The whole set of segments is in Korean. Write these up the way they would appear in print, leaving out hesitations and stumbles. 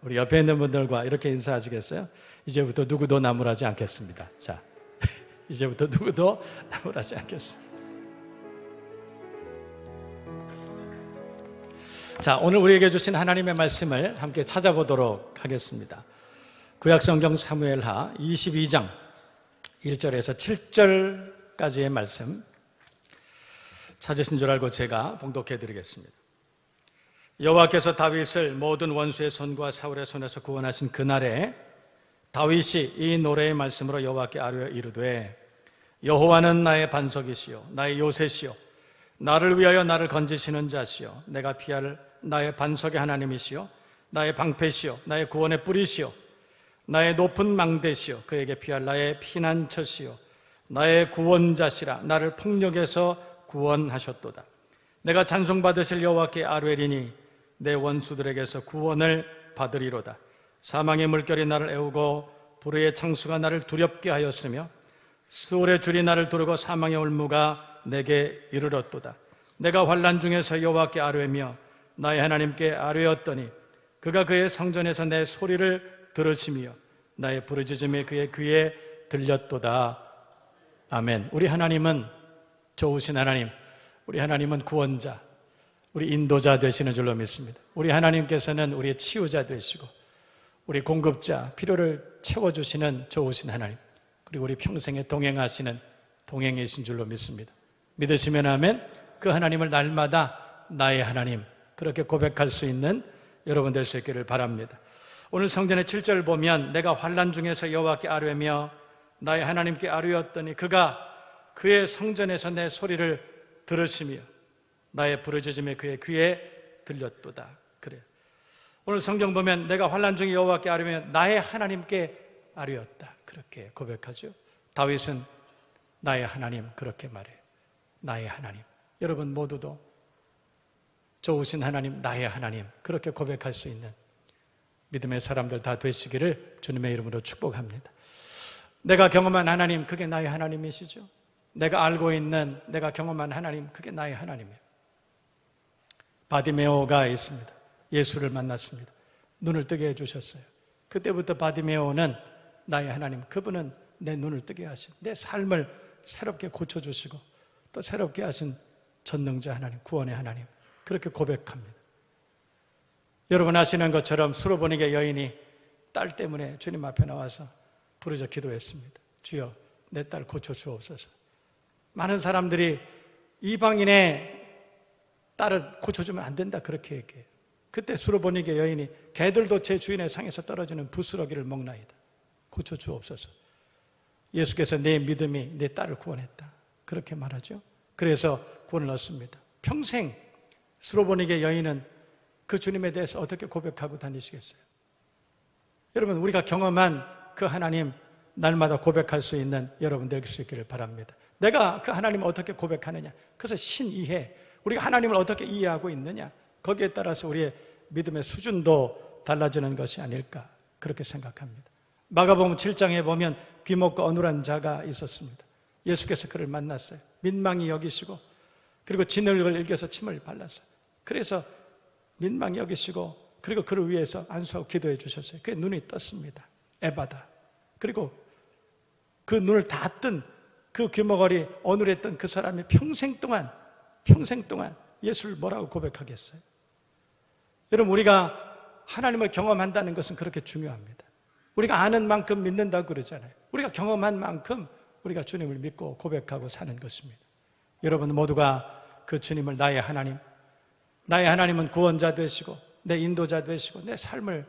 우리 옆에 있는 분들과 이렇게 인사하시겠어요? 이제부터 누구도 나무라지 않겠습니다. 자, 이제부터 누구도 나무라지 않겠습니다. 자, 오늘 우리에게 주신 하나님의 말씀을 함께 찾아보도록 하겠습니다. 구약성경 사무엘하 22장 1절에서 7절까지의 말씀 찾으신 줄 알고 제가 봉독해 드리겠습니다. 여호와께서 다윗을 모든 원수의 손과 사울의 손에서 구원하신 그날에 다윗이 이 노래의 말씀으로 여호와께 아뢰어 이르되 여호와는 나의 반석이시요 나의 요새시요 나를 위하여 나를 건지시는 자시요 내가 피할 나의 반석의 하나님이시요 나의 방패시요 나의 구원의 뿌리시요 나의 높은 망대시요 그에게 피할 나의 피난처시요 나의 구원자시라 나를 폭력에서 구원하셨도다. 내가 찬송받으실 여호와께 아뢰리니 내 원수들에게서 구원을 받으리로다. 사망의 물결이 나를 애우고 불의의 창수가 나를 두렵게 하였으며 수월의 줄이 나를 두르고 사망의 올무가 내게 이르렀도다. 내가 환난 중에서 여호와께 아뢰며 나의 하나님께 아뢰었더니 그가 그의 성전에서 내 소리를 들으시며 나의 부르짖음이 그의 귀에 들렸도다. 아멘. 우리 하나님은 좋으신 하나님, 우리 하나님은 구원자, 우리 인도자 되시는 줄로 믿습니다. 우리 하나님께서는 우리의 치유자 되시고 우리 공급자, 필요를 채워주시는 좋으신 하나님, 그리고 우리 평생에 동행하시는 동행이신 줄로 믿습니다. 믿으시면 아멘. 그 하나님을 날마다 나의 하나님 그렇게 고백할 수 있는 여러분 될 수 있기를 바랍니다. 오늘 성전의 7절을 보면 내가 환난 중에서 여호와께 아뢰며 나의 하나님께 아뢰었더니 그가 그의 성전에서 내 소리를 들으시며 나의 부르짖음이 그의 귀에 들렸도다. 그래. 오늘 성경 보면 내가 환난 중에 여호와께 아뢰며 나의 하나님께 아뢰었다. 그렇게 고백하죠. 다윗은 나의 하나님 그렇게 말해요. 나의 하나님. 여러분 모두도 좋으신 하나님, 나의 하나님 그렇게 고백할 수 있는 믿음의 사람들 다 되시기를 주님의 이름으로 축복합니다. 내가 경험한 하나님, 그게 나의 하나님이시죠. 내가 알고 있는, 내가 경험한 하나님, 그게 나의 하나님이에요. 바디메오가 있습니다. 예수를 만났습니다. 눈을 뜨게 해주셨어요. 그때부터 바디메오는 나의 하나님, 그분은 내 눈을 뜨게 하신, 내 삶을 새롭게 고쳐주시고 또 새롭게 하신 전능자 하나님, 구원의 하나님 그렇게 고백합니다. 여러분 아시는 것처럼 수로보니게 여인이 딸 때문에 주님 앞에 나와서 부르짖어 기도했습니다. 주여 내 딸 고쳐주옵소서. 많은 사람들이 이방인의 딸을 고쳐주면 안 된다 그렇게 얘기해요. 그때 수로보니게 여인이 개들도 제 주인의 상에서 떨어지는 부스러기를 먹나이다. 고쳐주옵소서. 예수께서 내 믿음이 내 딸을 구원했다. 그렇게 말하죠. 그래서 구원을 얻습니다. 평생 수로보니게 여인은 그 주님에 대해서 어떻게 고백하고 다니시겠어요? 여러분 우리가 경험한 그 하나님 날마다 고백할 수 있는 여러분 될 수 있기를 바랍니다. 내가 그 하나님을 어떻게 고백하느냐? 그래서 신이해. 우리가 하나님을 어떻게 이해하고 있느냐? 거기에 따라서 우리의 믿음의 수준도 달라지는 것이 아닐까 그렇게 생각합니다. 마가복음 7장에 보면 귀먹고 어눌한 자가 있었습니다. 예수께서 그를 만났어요. 민망히 여기시고 그리고 진흙을 일겨서 침을 발랐어요. 그래서 민망히 여기시고 그리고 그를 위해서 안수하고 기도해 주셨어요. 그의 눈이 떴습니다. 에바다. 그리고 그 눈을 다 뜬 그 귀머거리 어눌했던 그 사람이 평생 동안 예수를 뭐라고 고백하겠어요? 여러분 우리가 하나님을 경험한다는 것은 그렇게 중요합니다. 우리가 아는 만큼 믿는다고 그러잖아요. 우리가 경험한 만큼 우리가 주님을 믿고 고백하고 사는 것입니다. 여러분 모두가 그 주님을 나의 하나님은 구원자 되시고 내 인도자 되시고 내 삶을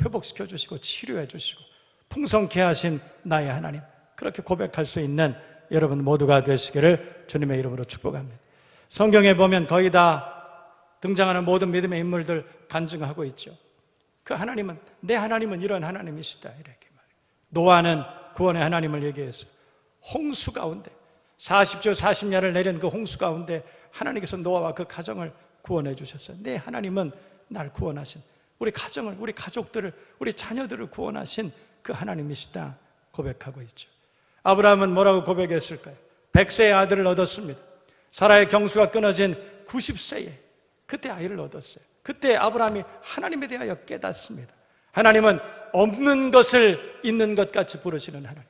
회복시켜 주시고 치료해 주시고 풍성케 하신 나의 하나님 그렇게 고백할 수 있는 여러분 모두가 되시기를 주님의 이름으로 축복합니다. 성경에 보면 거의 다 등장하는 모든 믿음의 인물들 간증하고 있죠. 그 하나님은 내 하나님은 이런 하나님이시다 이렇게 말해요. 노아는 구원의 하나님을 얘기해서 홍수 가운데 40주 40년을 내린 그 홍수 가운데 하나님께서 노아와 그 가정을 구원해 주셨어요. 내 하나님은 날 구원하신 우리 가정을, 우리 가족들을, 우리 자녀들을 구원하신 그 하나님이시다 고백하고 있죠. 아브라함은 뭐라고 고백했을까요? 100세의 아들을 얻었습니다. 사라의 경수가 끊어진 90세에 그때 아이를 얻었어요. 그때 아브라함이 하나님에 대하여 깨닫습니다. 하나님은 없는 것을 있는 것 같이 부르시는 하나님.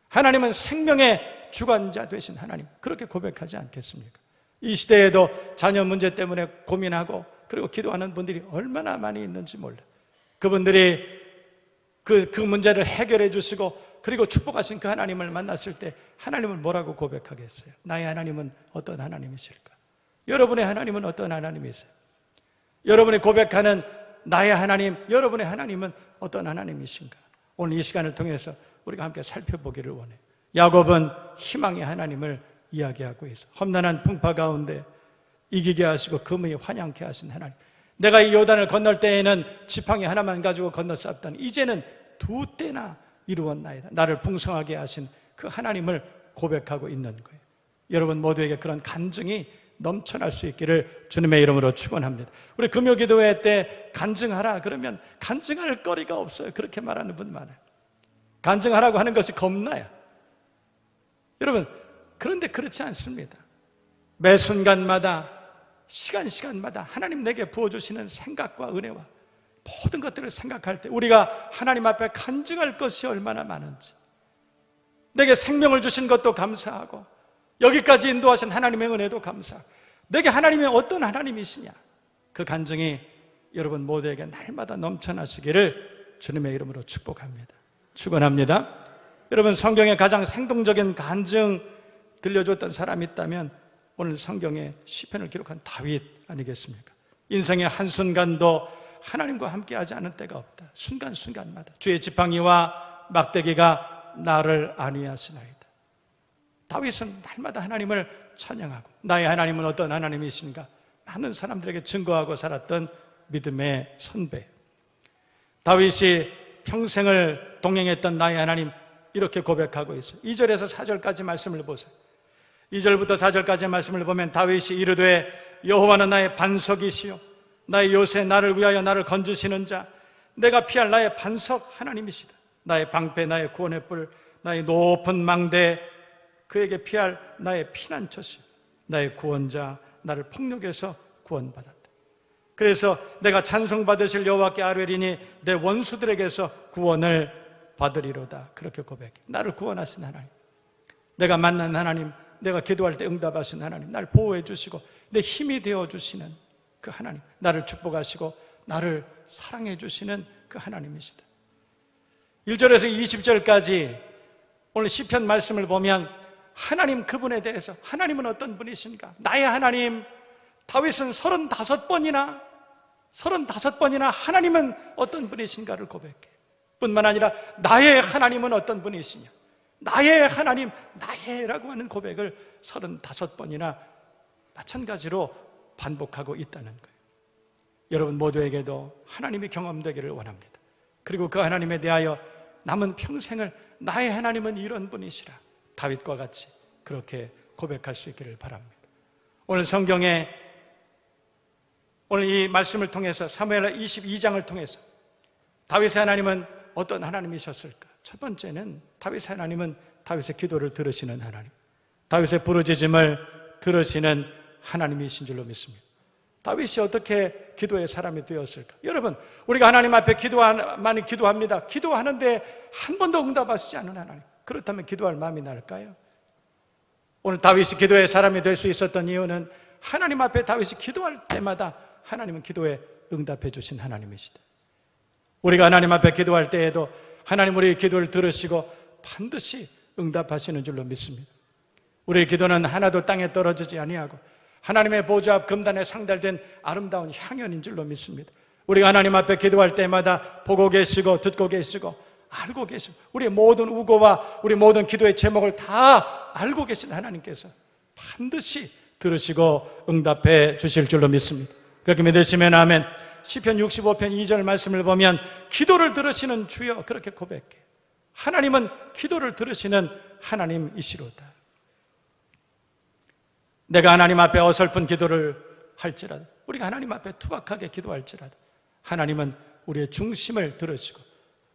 하나님은 생명의 주관자 되신 하나님. 그렇게 고백하지 않겠습니까? 이 시대에도 자녀 문제 때문에 고민하고 그리고 기도하는 분들이 얼마나 많이 있는지 몰라. 그분들이 그 문제를 해결해 주시고 그리고 축복하신 그 하나님을 만났을 때 하나님을 뭐라고 고백하겠어요? 나의 하나님은 어떤 하나님이실까? 여러분의 하나님은 어떤 하나님이세요? 여러분이 고백하는 나의 하나님, 여러분의 하나님은 어떤 하나님이신가? 오늘 이 시간을 통해서 우리가 함께 살펴보기를 원해요. 야곱은 희망의 하나님을 이야기하고 있어. 험난한 풍파 가운데 이기게 하시고 금이 환영케 하신 하나님. 내가 이 요단을 건널 때에는 지팡이 하나만 가지고 건넜었더니 이제는 2때나 이루었나이다. 나를 풍성하게 하신 그 하나님을 고백하고 있는 거예요. 여러분 모두에게 그런 간증이 넘쳐날 수 있기를 주님의 이름으로 축원합니다. 우리 금요기도회 때 간증하라 그러면 간증할 거리가 없어요. 그렇게 말하는 분 많아요. 간증하라고 하는 것이 겁나요. 여러분 그런데 그렇지 않습니다. 매 순간마다 시간마다 하나님 내게 부어주시는 생각과 은혜와 모든 것들을 생각할 때 우리가 하나님 앞에 간증할 것이 얼마나 많은지, 내게 생명을 주신 것도 감사하고 여기까지 인도하신 하나님의 은혜도 감사하고 내게 하나님이 어떤 하나님이시냐, 그 간증이 여러분 모두에게 날마다 넘쳐나시기를 주님의 이름으로 축복합니다. 축원합니다. 여러분 성경에 가장 생동적인 간증 들려줬던 사람이 있다면 오늘 성경에 시편을 기록한 다윗 아니겠습니까? 인생의 한순간도 하나님과 함께하지 않은 때가 없다. 순간순간마다 주의 지팡이와 막대기가 나를 안위하시나이다. 다윗은 날마다 하나님을 찬양하고 나의 하나님은 어떤 하나님이신가 많은 사람들에게 증거하고 살았던 믿음의 선배. 다윗이 평생을 동행했던 나의 하나님 이렇게 고백하고 있어요. 2절에서 4절까지 말씀을 보세요. 2절부터 4절까지의 말씀을 보면 다윗이 이르되 여호와는 나의 반석이시요 나의 요새 나를 위하여 나를 건지시는 자, 내가 피할 나의 반석 하나님이시다. 나의 방패, 나의 구원의 뿔, 나의 높은 망대, 그에게 피할 나의 피난처시, 나의 구원자, 나를 폭력에서 구원받았다. 그래서 내가 찬송받으실 여호와께 아뢰리니 내 원수들에게서 구원을 받으리로다. 그렇게 고백해. 나를 구원하신 하나님, 내가 만난 하나님, 내가 기도할 때 응답하신 하나님, 나를 보호해 주시고 내 힘이 되어 주시는 그 하나님, 나를 축복하시고 나를 사랑해 주시는 그 하나님이시다. 1절에서 20절까지 오늘 시편 말씀을 보면 하나님 그분에 대해서, 하나님은 어떤 분이신가? 나의 하나님, 다윗은 35번이나 하나님은 어떤 분이신가를 고백해. 뿐만 아니라 나의 하나님은 어떤 분이시냐? 나의 하나님, 나의라고 하는 고백을 35번이나 마찬가지로 반복하고 있다는 거예요. 여러분 모두에게도 하나님이 경험되기를 원합니다. 그리고 그 하나님에 대하여 남은 평생을 나의 하나님은 이런 분이시라, 다윗과 같이 그렇게 고백할 수 있기를 바랍니다. 오늘 성경에 오늘 이 말씀을 통해서 사무엘하 22장을 통해서 다윗의 하나님은 어떤 하나님이셨을까? 첫 번째는 다윗의 하나님은 다윗의 기도를 들으시는 하나님, 다윗의 부르짖음을 들으시는 하나님이신 줄로 믿습니다. 다윗이 어떻게 기도의 사람이 되었을까? 여러분, 우리가 하나님 앞에 많이 기도합니다. 기도하는데 한 번도 응답하시지 않은 하나님, 그렇다면 기도할 마음이 날까요? 오늘 다윗이 기도의 사람이 될 수 있었던 이유는 하나님 앞에 다윗이 기도할 때마다 하나님은 기도에 응답해 주신 하나님이시다. 우리가 하나님 앞에 기도할 때에도 하나님 우리의 기도를 들으시고 반드시 응답하시는 줄로 믿습니다. 우리의 기도는 하나도 땅에 떨어지지 아니하고 하나님의 보좌 앞 금단에 상달된 아름다운 향연인 줄로 믿습니다. 우리가 하나님 앞에 기도할 때마다 보고 계시고 듣고 계시고 알고 계시고 우리의 모든 우고와 우리 모든 기도의 제목을 다 알고 계신 하나님께서 반드시 들으시고 응답해 주실 줄로 믿습니다. 그렇게 믿으시면 아멘. 시편 65편 2절 말씀을 보면 기도를 들으시는 주여, 그렇게 고백해. 하나님은 기도를 들으시는 하나님이시로다. 내가 하나님 앞에 어설픈 기도를 할지라도, 우리가 하나님 앞에 투박하게 기도할지라도 하나님은 우리의 중심을 들으시고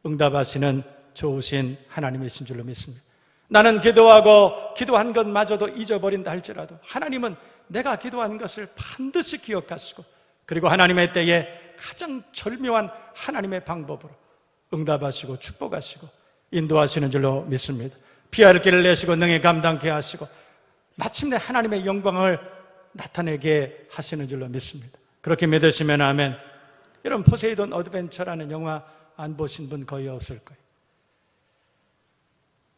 응답하시는 좋으신 하나님이신 줄로 믿습니다. 나는 기도하고 기도한 것마저도 잊어버린다 할지라도 하나님은 내가 기도한 것을 반드시 기억하시고, 그리고 하나님의 때에 가장 절묘한 하나님의 방법으로 응답하시고 축복하시고 인도하시는 줄로 믿습니다. 피할 길을 내시고 능히 감당케 하시고 마침내 하나님의 영광을 나타내게 하시는 줄로 믿습니다. 그렇게 믿으시면 아멘. 여러분, 포세이돈 어드벤처라는 영화 안 보신 분 거의 없을 거예요.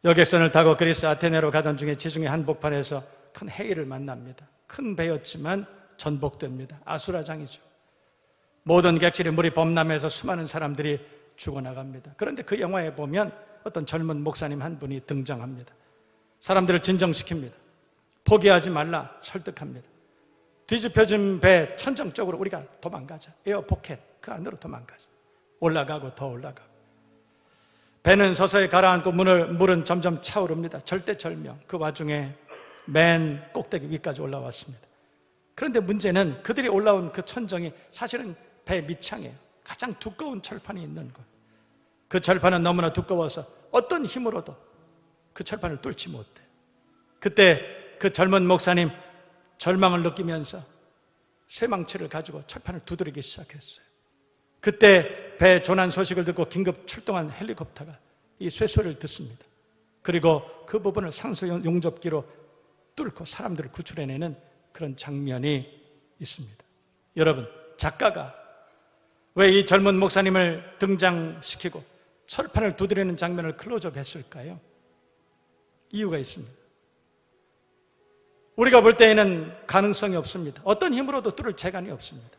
여객선을 타고 그리스 아테네로 가던 중에 지중해 한복판에서 큰 해일을 만납니다. 큰 배였지만 전복됩니다. 아수라장이죠. 모든 객실이 물이 범람해서 수많은 사람들이 죽어나갑니다. 그런데 그 영화에 보면 어떤 젊은 목사님 한 분이 등장합니다. 사람들을 진정시킵니다. 포기하지 말라 설득합니다. 뒤집혀진 배 천정적으로 우리가 도망가자. 에어포켓 그 안으로 도망가자. 올라가고 더 올라가고. 배는 서서히 가라앉고 물은 점점 차오릅니다. 절대절명. 그 와중에 맨 꼭대기 위까지 올라왔습니다. 그런데 문제는 그들이 올라온 그 천정이 사실은 배 밑창이에요. 가장 두꺼운 철판이 있는 곳. 그 철판은 너무나 두꺼워서 어떤 힘으로도 그 철판을 뚫지 못해요. 그때 그 젊은 목사님 절망을 느끼면서 쇠망치를 가지고 철판을 두드리기 시작했어요. 그때 배 조난 소식을 듣고 긴급 출동한 헬리콥터가 이 쇠소리를 듣습니다. 그리고 그 부분을 상수 용접기로 뚫고 사람들을 구출해내는 그런 장면이 있습니다. 여러분, 작가가 왜 이 젊은 목사님을 등장시키고 철판을 두드리는 장면을 클로즈업 했을까요? 이유가 있습니다. 우리가 볼 때에는 가능성이 없습니다. 어떤 힘으로도 뚫을 재간이 없습니다.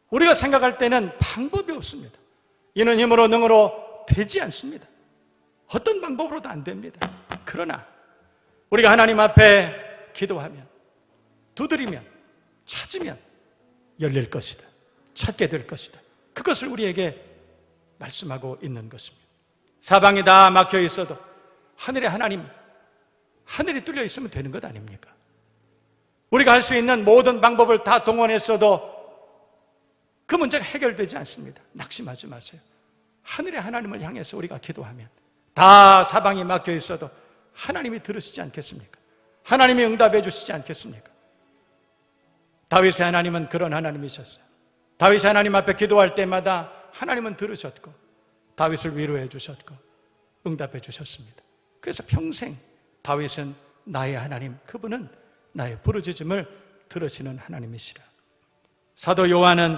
우리가 생각할 때는 방법이 없습니다. 이는 힘으로 능으로 되지 않습니다. 어떤 방법으로도 안 됩니다. 그러나 우리가 하나님 앞에 기도하면, 두드리면, 찾으면 열릴 것이다. 찾게 될 것이다. 그것을 우리에게 말씀하고 있는 것입니다. 사방이 다 막혀 있어도 하늘의 하나님, 하늘이 뚫려 있으면 되는 것 아닙니까? 우리가 할 수 있는 모든 방법을 다 동원했어도 그 문제가 해결되지 않습니다. 낙심하지 마세요. 하늘의 하나님을 향해서 우리가 기도하면 다 사방이 막혀 있어도 하나님이 들으시지 않겠습니까? 하나님이 응답해 주시지 않겠습니까? 다윗의 하나님은 그런 하나님이셨어요. 다윗이 하나님 앞에 기도할 때마다 하나님은 들으셨고 다윗을 위로해 주셨고 응답해 주셨습니다. 그래서 평생 다윗은 나의 하나님, 그분은 나의 부르짖음을 들으시는 하나님이시라. 사도 요한은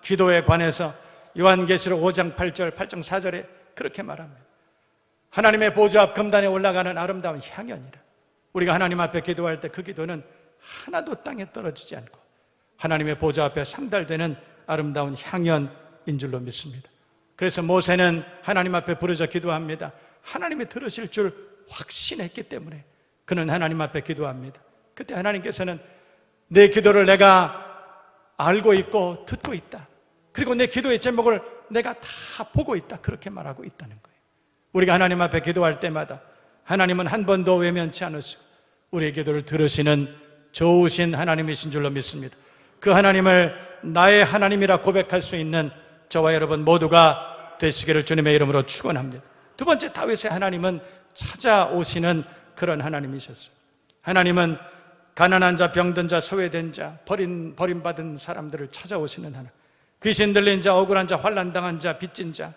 기도에 관해서 요한계시록 5장 8절, 8장 4절에 그렇게 말합니다. 하나님의 보좌 앞 금단에 올라가는 아름다운 향연이라. 우리가 하나님 앞에 기도할 때 그 기도는 하나도 땅에 떨어지지 않고 하나님의 보좌 앞에 상달되는 아름다운 향연인 줄로 믿습니다. 그래서 모세는 하나님 앞에 부르짖어 기도합니다. 하나님이 들으실 줄 확신했기 때문에 그는 하나님 앞에 기도합니다. 그때 하나님께서는 내 기도를 내가 알고 있고 듣고 있다. 그리고 내 기도의 제목을 내가 다 보고 있다. 그렇게 말하고 있다는 거예요. 우리가 하나님 앞에 기도할 때마다 하나님은 한 번도 외면치 않으시고 우리의 기도를 들으시는 좋으신 하나님이신 줄로 믿습니다. 그 하나님을 나의 하나님이라 고백할 수 있는 저와 여러분 모두가 되시기를 주님의 이름으로 축원합니다. 두 번째, 다윗의 하나님은 찾아오시는 그런 하나님이셨어요. 하나님은 가난한 자, 병든 자, 소외된 자, 버림받은 사람들을 찾아오시는 하나님. 귀신 들린 자, 억울한 자, 환난당한 자, 빚진 자,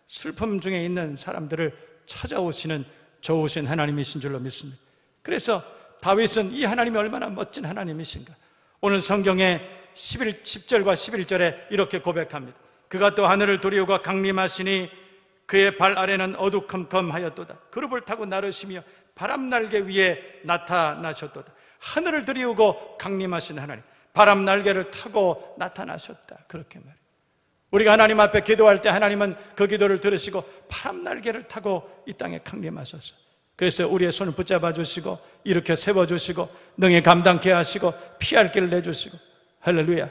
슬픔 중에 있는 사람들을 찾아오시는 좋으신 하나님이신 줄로 믿습니다. 그래서 다윗은 이 하나님이 얼마나 멋진 하나님이신가. 오늘 성경에 10절과 11절에 이렇게 고백합니다. 그가 또 하늘을 두리우고 강림하시니 그의 발 아래는 어두컴컴하였도다. 그룹을 타고 나르시며 바람날개 위에 나타나셨도다. 하늘을 두리우고 강림하신 하나님, 바람날개를 타고 나타나셨다. 그렇게 말해요. 우리가 하나님 앞에 기도할 때 하나님은 그 기도를 들으시고 바람날개를 타고 이 땅에 강림하셨어요. 그래서 우리의 손을 붙잡아 주시고 이렇게 세워주시고 능히 감당케 하시고 피할 길을 내주시고, 할렐루야.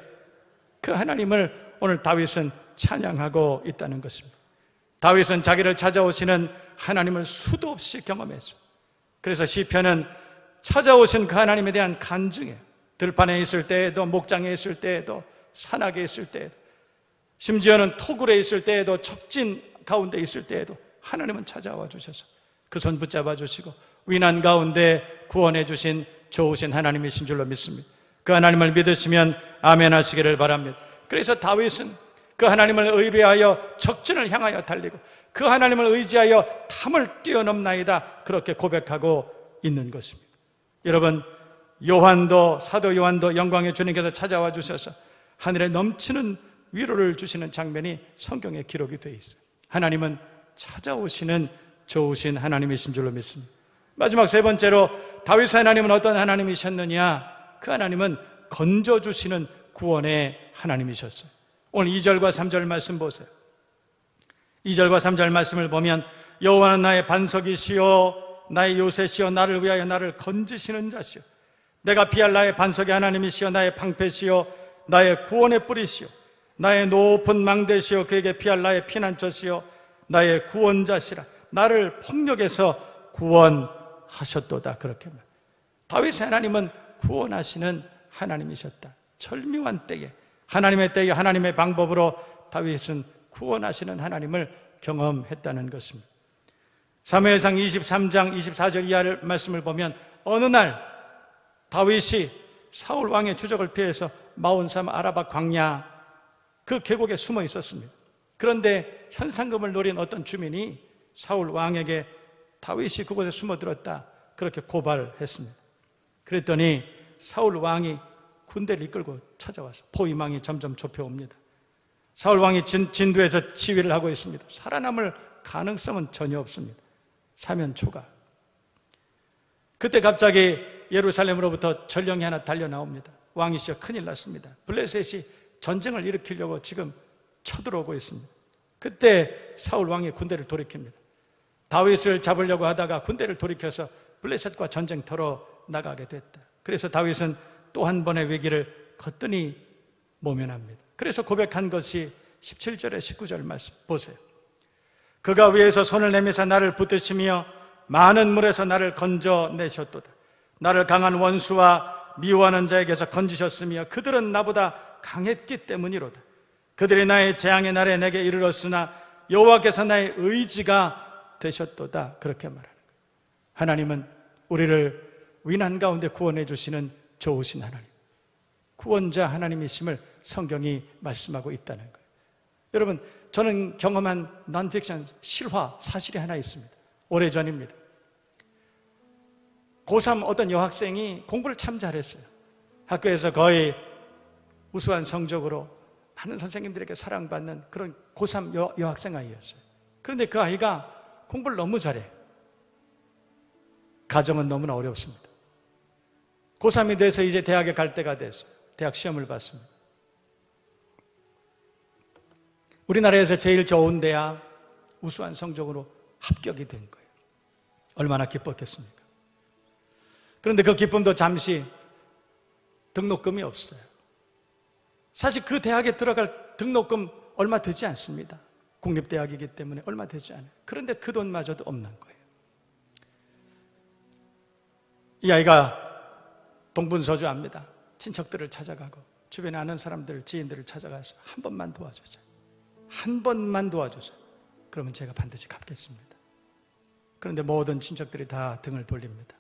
그 하나님을 오늘 다윗은 찬양하고 있다는 것입니다. 다윗은 자기를 찾아오시는 하나님을 수도 없이 경험했어요. 그래서 시편은 찾아오신 그 하나님에 대한 간증이에요. 들판에 있을 때에도, 목장에 있을 때에도, 산악에 있을 때에도, 심지어는 토굴에 있을 때에도, 적진 가운데 있을 때에도 하나님은 찾아와 주셔서 그 손 붙잡아 주시고 위난 가운데 구원해 주신 좋으신 하나님이신 줄로 믿습니다. 그 하나님을 믿으시면 아멘 하시기를 바랍니다. 그래서 다윗은 그 하나님을 의뢰하여 적진을 향하여 달리고 그 하나님을 의지하여 탐을 뛰어넘나이다. 그렇게 고백하고 있는 것입니다. 여러분, 사도 요한도 영광의 주님께서 찾아와 주셔서 하늘에 넘치는 위로를 주시는 장면이 성경에 기록이 되어 있어요. 하나님은 찾아오시는 좋으신 하나님이신 줄로 믿습니다. 마지막 세 번째로 다윗의 하나님은 어떤 하나님이셨느냐? 그 하나님은 건져주시는 구원의 하나님이셨어요. 오늘 2절과 3절 말씀 보세요. 2절과 3절 말씀을 보면 여호와는 나의 반석이시요 나의 요새시요 나를 위하여 나를 건지시는 자시요 내가 피할 나의 반석의 하나님이시요 나의 방패시요 나의 구원의 뿌리시요 나의 높은 망대시요 그에게 피할 나의 피난처시요 나의 구원자시라. 나를 폭력에서 구원하셨도다. 그렇게 말. 다윗의 하나님은 구원하시는 하나님이셨다. 절묘한 때에 하나님의 때에 하나님의 방법으로 다윗은 구원하시는 하나님을 경험했다는 것입니다. 사무엘상 23장 24절 이하를 말씀을 보면 어느 날 다윗이 사울 왕의 추적을 피해서 마온삼 아라바 광야 그 계곡에 숨어 있었습니다. 그런데 현상금을 노린 어떤 주민이 사울 왕에게 다윗이 그곳에 숨어들었다 그렇게 고발했습니다. 그랬더니 사울 왕이 군대를 이끌고 찾아와서 포위망이 점점 좁혀옵니다. 사울 왕이 진두에서 지휘를 하고 있습니다. 살아남을 가능성은 전혀 없습니다. 사면 초가. 그때 갑자기 예루살렘으로부터 전령이 하나 달려나옵니다. 왕이시여 큰일 났습니다. 블레셋이 전쟁을 일으키려고 지금 쳐들어오고 있습니다. 그때 사울 왕이 군대를 돌이킵니다. 다윗을 잡으려고 하다가 군대를 돌이켜서 블레셋과 전쟁터로 나가게 됐다. 그래서 다윗은 또 한 번의 위기를 거뜬히 모면합니다. 그래서 고백한 것이 17절에 19절 말씀 보세요. 그가 위에서 손을 내미사 나를 붙드시며 많은 물에서 나를 건져내셨도다. 나를 강한 원수와 미워하는 자에게서 건지셨으며 그들은 나보다 강했기 때문이로다. 그들이 나의 재앙의 날에 내게 이르렀으나 여호와께서 나의 의지가 되셨도다. 그렇게 말하는 거예요. 하나님은 우리를 위난 가운데 구원해 주시는 좋으신 하나님, 구원자 하나님이심을 성경이 말씀하고 있다는 거예요. 여러분, 저는 경험한 논픽션 실화 사실이 하나 있습니다. 오래전입니다. 고3 어떤 여학생이 공부를 참 잘했어요. 학교에서 거의 우수한 성적으로 많은 선생님들에게 사랑받는 그런 고3 여학생 아이였어요. 그런데 그 아이가 공부를 너무 잘해요. 가정은 너무나 어렵습니다. 고3이 돼서 이제 대학에 갈 때가 됐어요. 대학 시험을 봤습니다. 우리나라에서 제일 좋은 대학 우수한 성적으로 합격이 된 거예요. 얼마나 기뻤겠습니까? 그런데 그 기쁨도 잠시 등록금이 없어요. 사실 그 대학에 들어갈 등록금 얼마 되지 않습니다. 국립대학이기 때문에 얼마 되지 않아요. 그런데 그 돈마저도 없는 거예요. 이 아이가 동분서주합니다. 친척들을 찾아가고 주변에 아는 사람들, 지인들을 찾아가서 한 번만 도와주세요. 한 번만 도와주세요. 그러면 제가 반드시 갚겠습니다. 그런데 모든 친척들이 다 등을 돌립니다.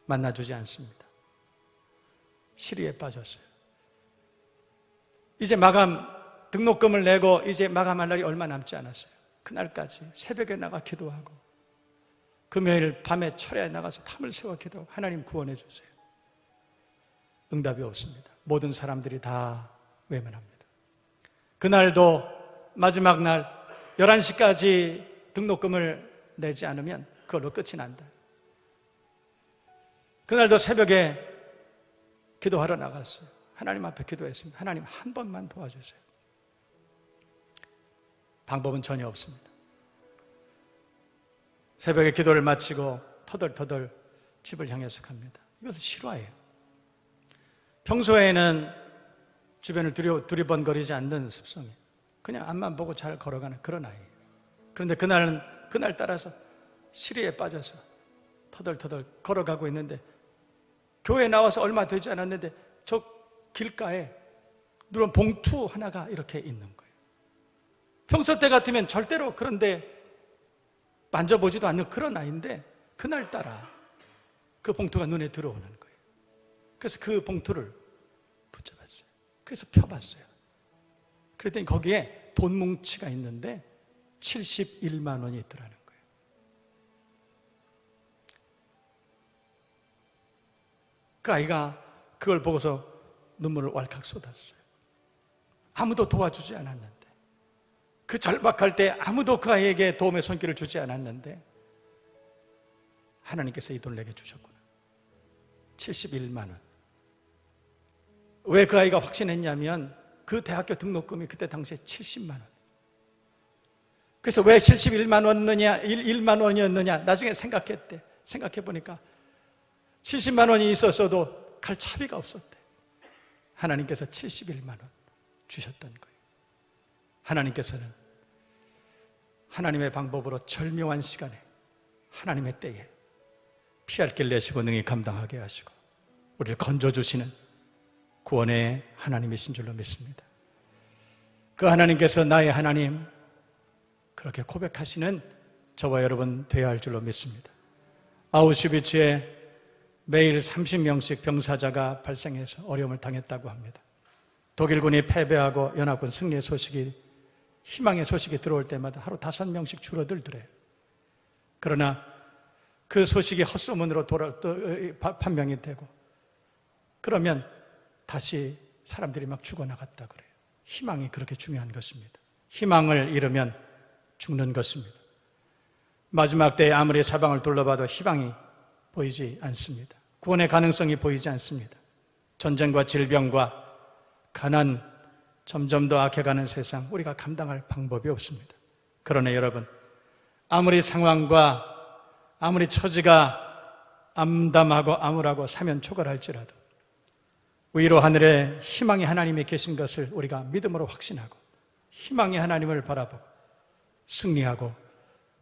만나주지 않습니다. 시리에 빠졌어요. 이제 등록금을 내고 이제 마감할 날이 얼마 남지 않았어요. 그날까지 새벽에 나가 기도하고 금요일 밤에 철야에 나가서 밤을 새워 기도하고 하나님 구원해 주세요. 응답이 없습니다. 모든 사람들이 다 외면합니다. 그날도 마지막 날 11시까지 등록금을 내지 않으면 그걸로 끝이 난다. 그날도 새벽에 기도하러 나갔어요. 하나님 앞에 기도했습니다. 하나님 한 번만 도와주세요. 방법은 전혀 없습니다. 새벽에 기도를 마치고 터덜터덜 집을 향해서 갑니다. 이것은 실화예요. 평소에는 주변을 두리번거리지 않는 습성이에요. 그냥 앞만 보고 잘 걸어가는 그런 아이예요. 그런데 그날 따라서 시리에 빠져서 터덜터덜 걸어가고 있는데 교회에 나와서 얼마 되지 않았는데 저 길가에 누런 봉투 하나가 이렇게 있는 거예요. 평소 때 같으면 절대로 그런데 만져보지도 않는 그런 아이인데 그날따라 그 봉투가 눈에 들어오는 거예요. 그래서 그 봉투를 붙잡았어요. 그래서 펴봤어요. 그랬더니 거기에 돈 뭉치가 있는데 71만 원이 있더라는 거예요. 그 아이가 그걸 보고서 눈물을 왈칵 쏟았어요. 아무도 도와주지 않았는데, 그 절박할 때 아무도 그 아이에게 도움의 손길을 주지 않았는데 하나님께서 이 돈을 내게 주셨구나. 71만 원. 왜 그 아이가 확신했냐면 그 대학교 등록금이 그때 당시에 70만 원. 그래서 왜 71만 원이었느냐, 1만 원이었느냐 나중에 생각했대. 생각해 보니까 70만 원이 있었어도 갈 차비가 없었대. 하나님께서 71만 원 주셨던 거예요. 하나님께서는 하나님의 방법으로 절묘한 시간에 하나님의 때에 피할 길 내시고 능히 감당하게 하시고 우리를 건져주시는 구원의 하나님이신 줄로 믿습니다. 그 하나님께서 나의 하나님 그렇게 고백하시는 저와 여러분 되어야 할 줄로 믿습니다. 아우슈비츠에 매일 30명씩 병사자가 발생해서 어려움을 당했다고 합니다. 독일군이 패배하고 연합군 승리의 소식이, 희망의 소식이 들어올 때마다 하루 5명씩 줄어들더래요. 그러나 그 소식이 헛소문으로 판명이 되고 그러면 다시 사람들이 막 죽어나갔다 그래요. 희망이 그렇게 중요한 것입니다. 희망을 잃으면 죽는 것입니다. 마지막 때에 아무리 사방을 둘러봐도 희망이 보이지 않습니다. 구원의 가능성이 보이지 않습니다. 전쟁과 질병과 가난, 점점 더 악해가는 세상, 우리가 감당할 방법이 없습니다. 그러나 여러분, 아무리 상황과 아무리 처지가 암담하고 암울하고 사면초갈할지라도 위로 하늘에 희망의 하나님이 계신 것을 우리가 믿음으로 확신하고 희망의 하나님을 바라보고 승리하고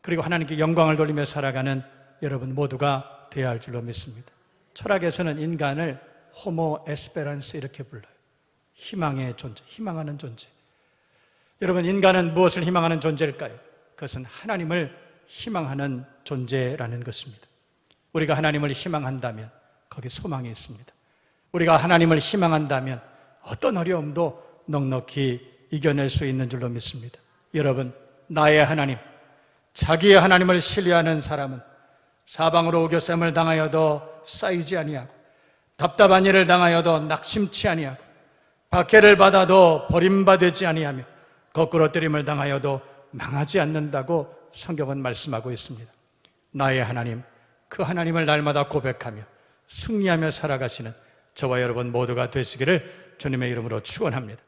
그리고 하나님께 영광을 돌리며 살아가는 여러분 모두가 되어야 할 줄로 믿습니다. 철학에서는 인간을 호모 에스페란스 이렇게 불러요. 희망의 존재, 희망하는 존재. 여러분, 인간은 무엇을 희망하는 존재일까요? 그것은 하나님을 희망하는 존재라는 것입니다. 우리가 하나님을 희망한다면 거기 소망이 있습니다. 우리가 하나님을 희망한다면 어떤 어려움도 넉넉히 이겨낼 수 있는 줄로 믿습니다. 여러분, 나의 하나님, 자기의 하나님을 신뢰하는 사람은 사방으로 우겨쌈을 당하여도 쌓이지 아니하고 답답한 일을 당하여도 낙심치 아니하고 박해를 받아도 버림받지 아니하며 거꾸로 때림을 당하여도 망하지 않는다고 성경은 말씀하고 있습니다. 나의 하나님, 그 하나님을 날마다 고백하며 승리하며 살아가시는 저와 여러분 모두가 되시기를 주님의 이름으로 축원합니다.